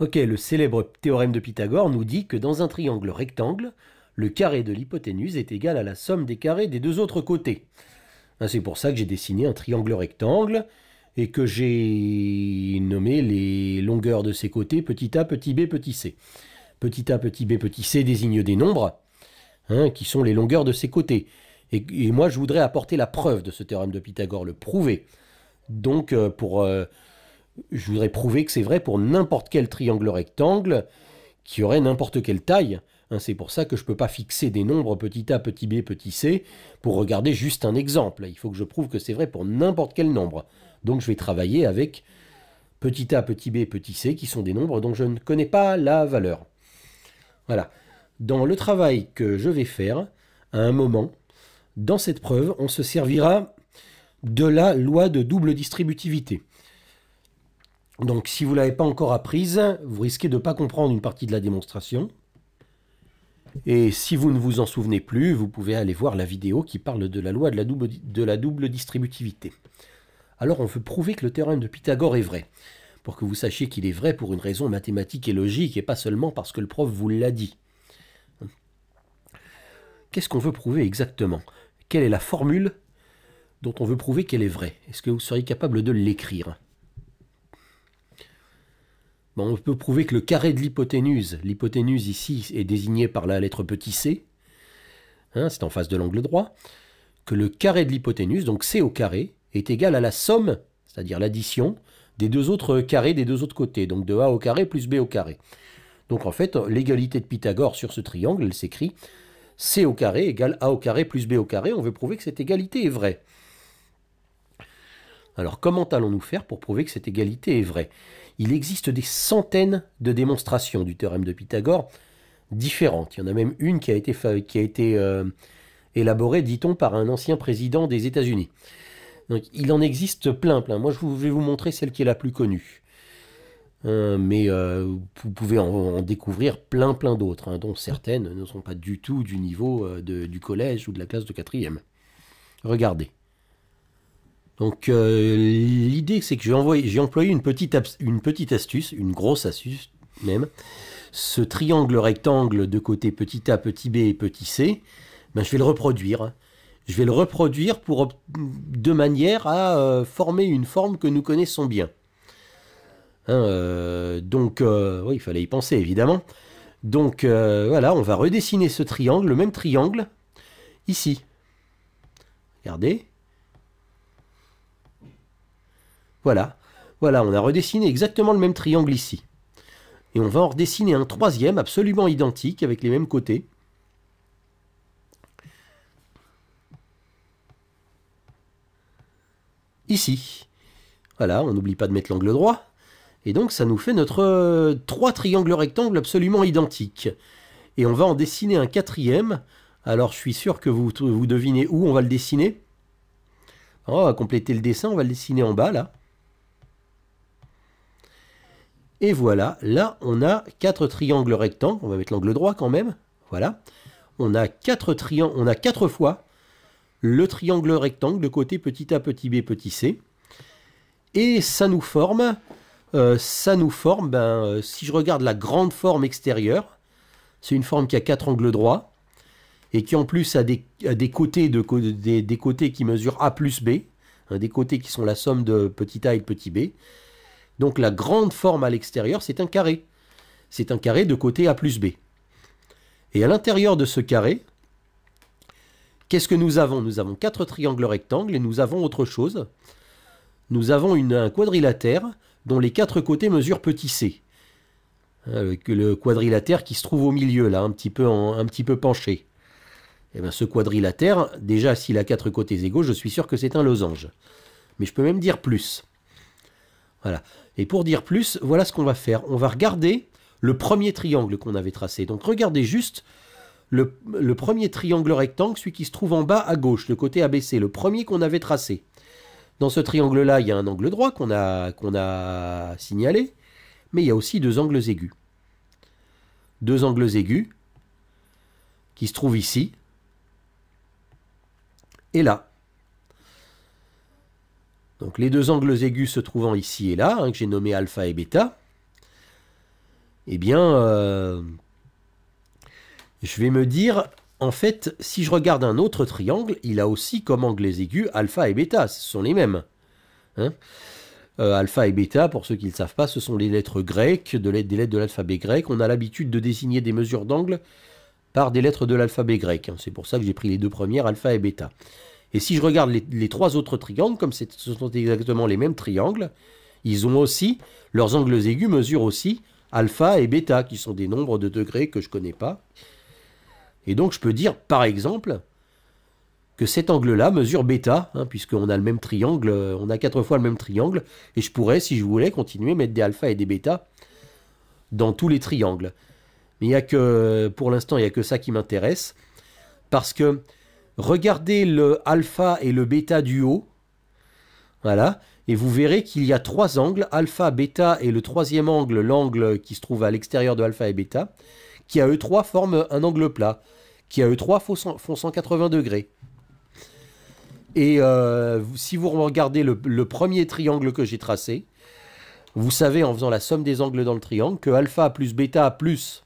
Ok, le célèbre théorème de Pythagore nous dit que dans un triangle rectangle, le carré de l'hypoténuse est égal à la somme des carrés des deux autres côtés. C'est pour ça que j'ai dessiné un triangle rectangle et que j'ai nommé les longueurs de ses côtés petit a, petit b, petit c. Petit a, petit b, petit c désigne des nombres, qui sont les longueurs de ses côtés. Et moi, je voudrais apporter la preuve de ce théorème de Pythagore, le prouver. Donc, je voudrais prouver que c'est vrai pour n'importe quel triangle rectangle qui aurait n'importe quelle taille. C'est pour ça que je ne peux pas fixer des nombres petit a, petit b, petit c pour regarder juste un exemple. Il faut que je prouve que c'est vrai pour n'importe quel nombre. Donc je vais travailler avec petit a, petit b, petit c qui sont des nombres dont je ne connais pas la valeur. Voilà. Dans le travail que je vais faire, à un moment, dans cette preuve, on se servira de la loi de double distributivité. Donc si vous ne l'avez pas encore apprise, vous risquez de ne pas comprendre une partie de la démonstration. Et si vous ne vous en souvenez plus, vous pouvez aller voir la vidéo qui parle de la loi de la double distributivité. Alors on veut prouver que le théorème de Pythagore est vrai, pour que vous sachiez qu'il est vrai pour une raison mathématique et logique, et pas seulement parce que le prof vous l'a dit. Qu'est-ce qu'on veut prouver exactement? Quelle est la formule dont on veut prouver qu'elle est vraie? Est-ce que vous seriez capable de l'écrire? Bon, on peut prouver que le carré de l'hypoténuse ici est désigné par la lettre petit c, c'est en face de l'angle droit, que le carré de l'hypoténuse, donc c au carré, est égal à la somme, c'est-à-dire l'addition, des deux autres carrés des deux autres côtés, donc de a au carré plus b au carré. Donc en fait, l'égalité de Pythagore sur ce triangle, elle s'écrit c au carré égale a au carré plus b au carré. On veut prouver que cette égalité est vraie. Alors comment allons-nous faire pour prouver que cette égalité est vraie? Il existe des centaines de démonstrations du théorème de Pythagore différentes. Il y en a même une qui a été élaborée, dit-on, par un ancien président des États-Unis. Donc il en existe plein. Moi, je vais vous montrer celle qui est la plus connue. Mais vous pouvez en découvrir plein d'autres, dont certaines ne sont pas du tout du niveau du collège ou de la classe de 4e. Regardez. Donc l'idée, c'est que j'ai employé une petite astuce, une grosse astuce même. Ce triangle rectangle de côté petit a, petit b et petit c, je vais le reproduire. Je vais le reproduire de manière à former une forme que nous connaissons bien. Oui, il fallait y penser évidemment. Donc voilà, on va redessiner ce triangle, le même triangle, ici. Regardez. Voilà, on a redessiné exactement le même triangle ici. Et on va en redessiner un troisième absolument identique avec les mêmes côtés. Ici. Voilà, on n'oublie pas de mettre l'angle droit. Et donc ça nous fait notre trois triangles rectangles absolument identiques. Et on va en dessiner un quatrième. Alors je suis sûr que vous devinez où on va le dessiner. Alors, on va compléter le dessin, on va le dessiner en bas là. Et voilà, là on a 4 triangles rectangles, on va mettre l'angle droit quand même, voilà. On a 4 fois le triangle rectangle de côté petit a, petit b, petit c. Et ça nous forme, si je regarde la grande forme extérieure, c'est une forme qui a 4 angles droits, et qui en plus a des côtés, des côtés qui mesurent a plus b, des côtés qui sont la somme de petit a et de petit b. Donc la grande forme à l'extérieur, c'est un carré. C'est un carré de côté A plus B. Et à l'intérieur de ce carré, qu'est-ce que nous avons? Nous avons 4 triangles rectangles et nous avons autre chose. Nous avons un quadrilatère dont les 4 côtés mesurent petit c. Le quadrilatère qui se trouve au milieu, là, un petit peu penché. Et bien ce quadrilatère, déjà s'il a 4 côtés égaux, je suis sûr que c'est un losange. Mais je peux même dire plus. Voilà. Et pour dire plus, voilà ce qu'on va faire. On va regarder le premier triangle qu'on avait tracé. Donc regardez juste le premier triangle rectangle, celui qui se trouve en bas à gauche, le côté ABC, le premier qu'on avait tracé. Dans ce triangle-là, il y a un angle droit qu'on a signalé, mais il y a aussi 2 angles aigus. 2 angles aigus qui se trouvent ici et là. Donc les 2 angles aigus se trouvant ici et là, que j'ai nommé alpha et bêta. eh bien, je vais me dire, en fait, si je regarde un autre triangle, il a aussi comme angles aigus alpha et bêta, ce sont les mêmes. Hein. Alpha et bêta, pour ceux qui ne le savent pas, ce sont les lettres grecques, des lettres de l'alphabet grec. On a l'habitude de désigner des mesures d'angle par des lettres de l'alphabet grec. C'est pour ça que j'ai pris les deux premières, alpha et bêta. Et si je regarde les trois autres triangles, comme ce sont exactement les mêmes triangles, ils ont aussi, leurs angles aigus mesurent aussi alpha et bêta, qui sont des nombres de degrés que je ne connais pas. Et donc je peux dire, par exemple, que cet angle-là mesure bêta, puisqu'on a le même triangle, on a 4 fois le même triangle, et je pourrais, si je voulais, continuer à mettre des alpha et des bêta dans tous les triangles. Mais il y a que, pour l'instant, il n'y a que ça qui m'intéresse, parce que regardez le alpha et le bêta du haut, voilà, et vous verrez qu'il y a 3 angles, alpha, bêta, et le troisième angle, l'angle qui se trouve à l'extérieur de alpha et bêta, qui à eux 3 forment un angle plat, qui à eux 3 font 180 degrés. Et si vous regardez le premier triangle que j'ai tracé, vous savez en faisant la somme des angles dans le triangle que alpha plus bêta plus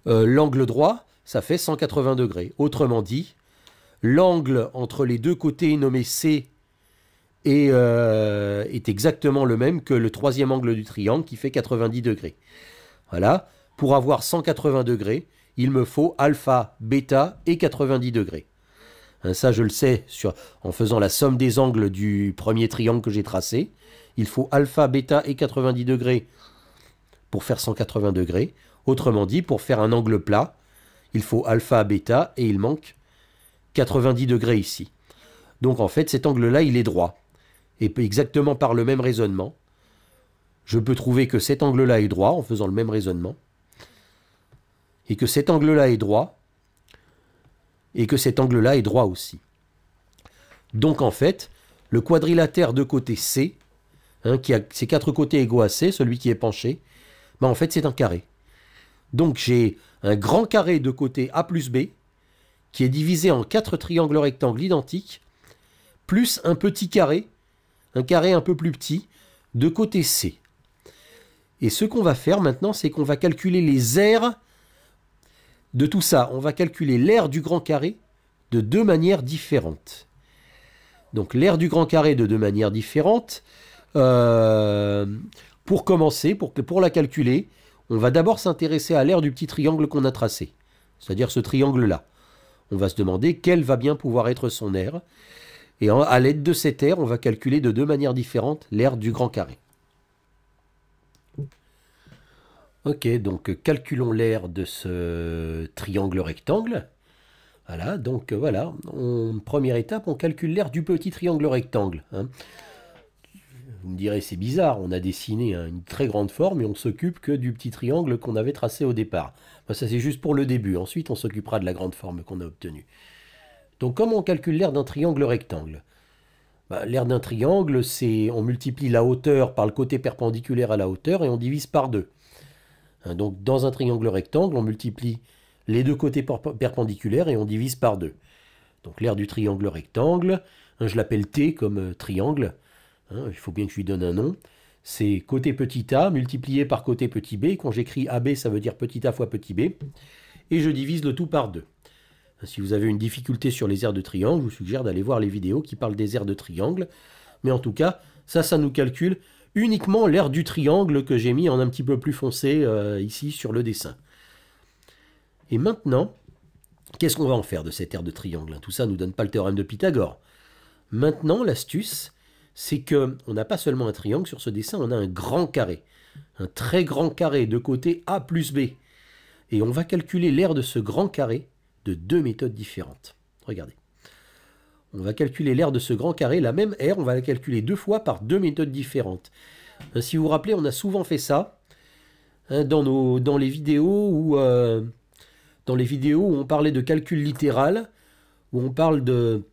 l'angle droit, ça fait 180 degrés. Autrement dit, l'angle entre les deux côtés nommés C est exactement le même que le troisième angle du triangle qui fait 90 degrés. Voilà, pour avoir 180 degrés, il me faut alpha, bêta et 90 degrés. Ça, je le sais en faisant la somme des angles du premier triangle que j'ai tracé. Il faut alpha, bêta et 90 degrés pour faire 180 degrés. Autrement dit, pour faire un angle plat, il faut alpha, bêta et il manque 90 degrés ici. Donc en fait, cet angle-là, il est droit. Et exactement par le même raisonnement, je peux trouver que cet angle-là est droit en faisant le même raisonnement. Et que cet angle-là est droit. Et que cet angle-là est droit aussi. Donc en fait, le quadrilatère de côté C, qui a ses 4 côtés égaux à C, celui qui est penché, en fait c'est un carré. Donc j'ai un grand carré de côté A plus B, qui est divisé en 4 triangles rectangles identiques, plus un petit carré, un carré un peu plus petit, de côté C. Et ce qu'on va faire maintenant, c'est qu'on va calculer les aires de tout ça. On va calculer l'aire du grand carré de 2 manières différentes. Donc l'aire du grand carré de 2 manières différentes. Pour commencer, pour la calculer, on va d'abord s'intéresser à l'aire du petit triangle qu'on a tracé. C'est-à-dire ce triangle-là. On va se demander quelle va bien pouvoir être son aire. Et à l'aide de cette aire, on va calculer de 2 manières différentes l'aire du grand carré. Ok, donc calculons l'aire de ce triangle rectangle. Voilà, donc voilà, première étape, on calcule l'aire du petit triangle rectangle. Vous me direz, c'est bizarre, on a dessiné une très grande forme et on s'occupe que du petit triangle qu'on avait tracé au départ. Ça, c'est juste pour le début, ensuite on s'occupera de la grande forme qu'on a obtenue. Donc comment on calcule l'aire d'un triangle rectangle? L'aire d'un triangle, c'est on multiplie la hauteur par le côté perpendiculaire à la hauteur et on divise par 2. Donc dans un triangle rectangle, on multiplie les deux côtés perpendiculaires et on divise par 2. Donc l'aire du triangle rectangle, je l'appelle T comme triangle, il faut bien que je lui donne un nom. C'est côté petit a multiplié par côté petit b. Quand j'écris AB, ça veut dire petit a fois petit b. Et je divise le tout par 2. Si vous avez une difficulté sur les aires de triangle, je vous suggère d'aller voir les vidéos qui parlent des aires de triangle. Mais en tout cas, ça nous calcule uniquement l'aire du triangle que j'ai mis en un petit peu plus foncé ici sur le dessin. Et maintenant, qu'est-ce qu'on va en faire de cette aire de triangle? Tout ça ne nous donne pas le théorème de Pythagore. Maintenant, l'astuce, c'est qu'on n'a pas seulement un triangle sur ce dessin, on a un grand carré. Un très grand carré de côté A plus B. Et on va calculer l'aire de ce grand carré de 2 méthodes différentes. Regardez. On va calculer l'aire de ce grand carré, la même aire, on va la calculer 2 fois par 2 méthodes différentes. Si vous vous rappelez, on a souvent fait ça dans les vidéos où on parlait de calcul littéral, où on parle de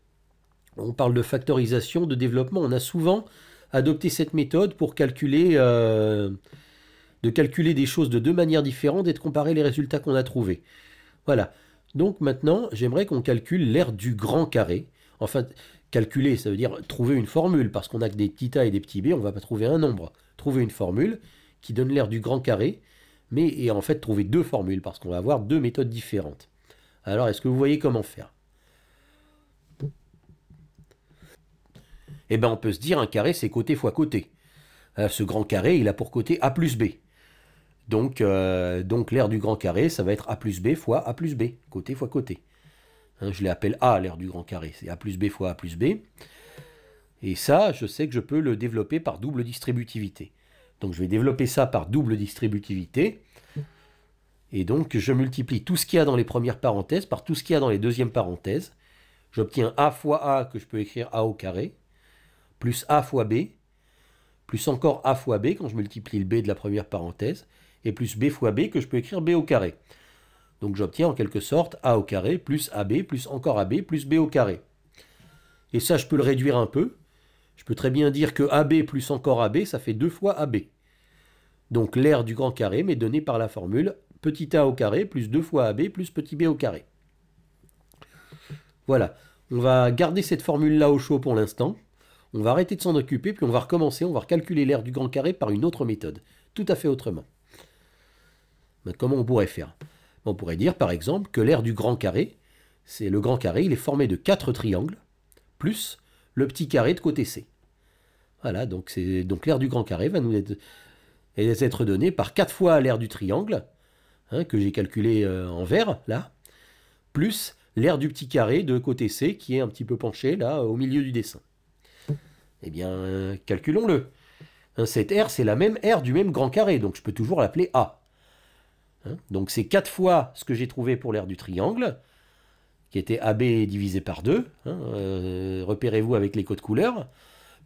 factorisation, de développement. On a souvent adopté cette méthode pour calculer des choses de 2 manières différentes et de comparer les résultats qu'on a trouvés. Voilà. Donc maintenant, j'aimerais qu'on calcule l'aire du grand carré. Enfin, calculer, ça veut dire trouver une formule, parce qu'on a que des petits a et des petits b, on ne va pas trouver un nombre. Trouver une formule qui donne l'aire du grand carré, mais et en fait trouver deux formules, parce qu'on va avoir deux méthodes différentes. Alors, est-ce que vous voyez comment faire? Eh bien, on peut se dire un carré, c'est côté fois côté. Ce grand carré, il a pour côté a plus b. Donc l'aire du grand carré, ça va être a plus b fois a plus b, côté fois côté. Je l'appelle A, l'aire du grand carré, c'est a plus b fois a plus b. Et ça, je sais que je peux le développer par double distributivité. Donc je vais développer ça par double distributivité. Et donc je multiplie tout ce qu'il y a dans les premières parenthèses par tout ce qu'il y a dans les deuxièmes parenthèses. J'obtiens a fois a, que je peux écrire a au carré, plus a fois b, plus encore a fois b quand je multiplie le b de la première parenthèse, et plus b fois b que je peux écrire b au carré. Donc j'obtiens en quelque sorte a au carré plus ab plus encore ab plus b au carré. Et ça, je peux le réduire un peu. Je peux très bien dire que ab plus encore ab, ça fait 2 fois ab. Donc l'aire du grand carré m'est donnée par la formule petit a au carré plus 2 fois ab plus petit b au carré. Voilà, on va garder cette formule-là au chaud pour l'instant. On va arrêter de s'en occuper, puis on va recommencer, on va recalculer l'aire du grand carré par une autre méthode, tout à fait autrement. Mais comment on pourrait faire? On pourrait dire par exemple que l'aire du grand carré, c'est le grand carré, il est formé de 4 triangles, plus le petit carré de côté C. Voilà, donc l'aire du grand carré va nous être donnée par 4 fois l'aire du triangle, que j'ai calculé en vert, là, plus l'aire du petit carré de côté C, qui est un petit peu penché, là, au milieu du dessin. Eh bien, calculons-le. Cette aire, c'est la même aire du même grand carré, donc je peux toujours l'appeler A. Donc c'est 4 fois ce que j'ai trouvé pour l'aire du triangle, qui était AB divisé par 2, repérez-vous avec les codes couleurs,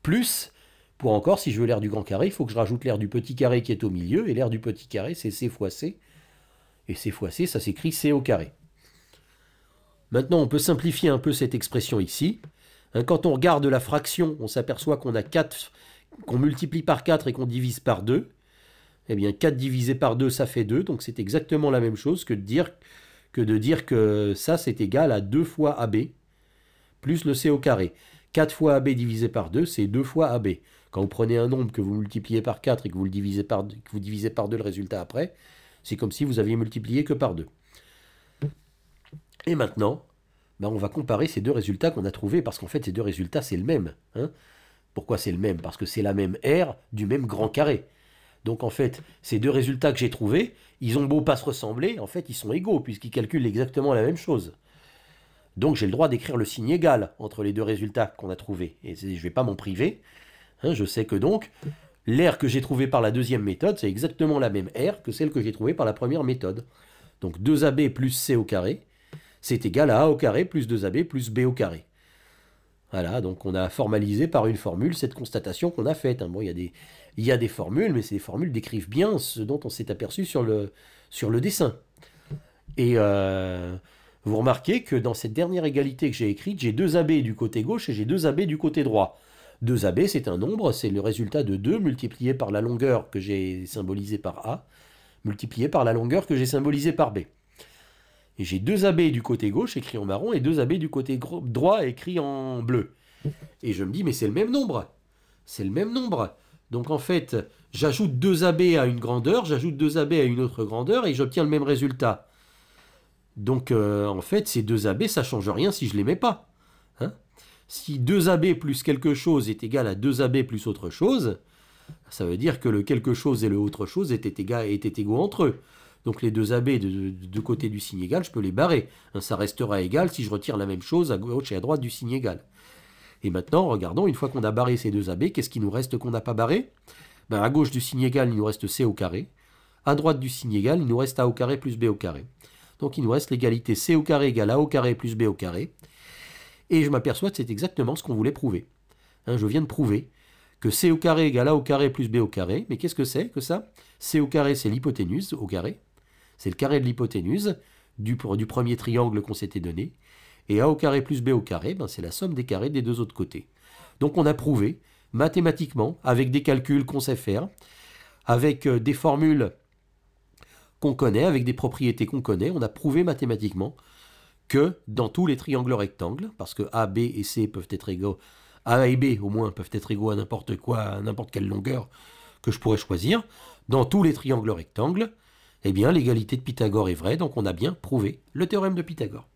plus, pour encore, si je veux l'aire du grand carré, il faut que je rajoute l'aire du petit carré qui est au milieu, et l'aire du petit carré, c'est C fois C, et C fois C, ça s'écrit C au carré. Maintenant, on peut simplifier un peu cette expression ici. Quand on regarde la fraction, on s'aperçoit qu'on a 4, qu'on multiplie par 4 et qu'on divise par 2. Eh bien, 4 divisé par 2, ça fait 2. Donc, c'est exactement la même chose que de dire que ça, c'est égal à 2 fois AB, plus le C au carré. 4 fois AB divisé par 2, c'est 2 fois AB. Quand vous prenez un nombre que vous multipliez par 4 et que vous divisez par 2 le résultat après, c'est comme si vous aviez multiplié que par 2. Et maintenant, on va comparer ces deux résultats qu'on a trouvés, parce qu'en fait, ces deux résultats, c'est le même. Pourquoi c'est le même? Parce que c'est la même aire du même grand carré. Donc en fait, ces deux résultats que j'ai trouvés, ils ont beau pas se ressembler, en fait, ils sont égaux, puisqu'ils calculent exactement la même chose. Donc j'ai le droit d'écrire le signe égal entre les deux résultats qu'on a trouvés. Et je ne vais pas m'en priver. Je sais que donc, l'aire que j'ai trouvée par la deuxième méthode, c'est exactement la même aire que celle que j'ai trouvée par la première méthode. Donc 2AB plus C au carré, c'est égal à A au carré plus 2AB plus B au carré. Voilà, donc on a formalisé par une formule cette constatation qu'on a faite. Bon, il y a des formules, mais ces formules décrivent bien ce dont on s'est aperçu sur le dessin. Et vous remarquez que dans cette dernière égalité que j'ai écrite, j'ai 2AB du côté gauche et j'ai 2AB du côté droit. 2AB, c'est un nombre, c'est le résultat de 2 multiplié par la longueur que j'ai symbolisée par A, multiplié par la longueur que j'ai symbolisée par B. Et j'ai 2AB du côté gauche écrit en marron et 2AB du côté droit écrit en bleu. Et je me dis, mais c'est le même nombre. C'est le même nombre. Donc en fait, j'ajoute 2AB à une grandeur, j'ajoute 2AB à une autre grandeur et j'obtiens le même résultat. Donc en fait, ces 2AB, ça ne change rien si je ne les mets pas. Si 2AB plus quelque chose est égal à 2AB plus autre chose, ça veut dire que le quelque chose et le autre chose étaient égaux entre eux. Donc les 2AB de côté du signe égal, je peux les barrer. Ça restera égal si je retire la même chose à gauche et à droite du signe égal. Et maintenant, regardons, une fois qu'on a barré ces 2AB, qu'est-ce qui nous reste qu'on n'a pas barré? À gauche du signe égal, il nous reste C au carré. À droite du signe égal, il nous reste A au carré plus B au carré. Donc il nous reste l'égalité C au carré égale A au carré plus B au carré. Et je m'aperçois que c'est exactement ce qu'on voulait prouver. Je viens de prouver que C au carré égale A au carré plus B au carré. Mais qu'est-ce que c'est que ça? C au carré, c'est l'hypoténuse au carré. C'est le carré de l'hypoténuse du premier triangle qu'on s'était donné. Et A au carré plus B au carré, c'est la somme des carrés des deux autres côtés. Donc on a prouvé mathématiquement, avec des calculs qu'on sait faire, avec des formules qu'on connaît, avec des propriétés qu'on connaît, on a prouvé mathématiquement que dans tous les triangles rectangles, parce que A, B et C peuvent être égaux, A et B au moins peuvent être égaux à n'importe quoi, à n'importe quelle longueur, que je pourrais choisir, dans tous les triangles rectangles, eh bien l'égalité de Pythagore est vraie, donc on a bien prouvé le théorème de Pythagore.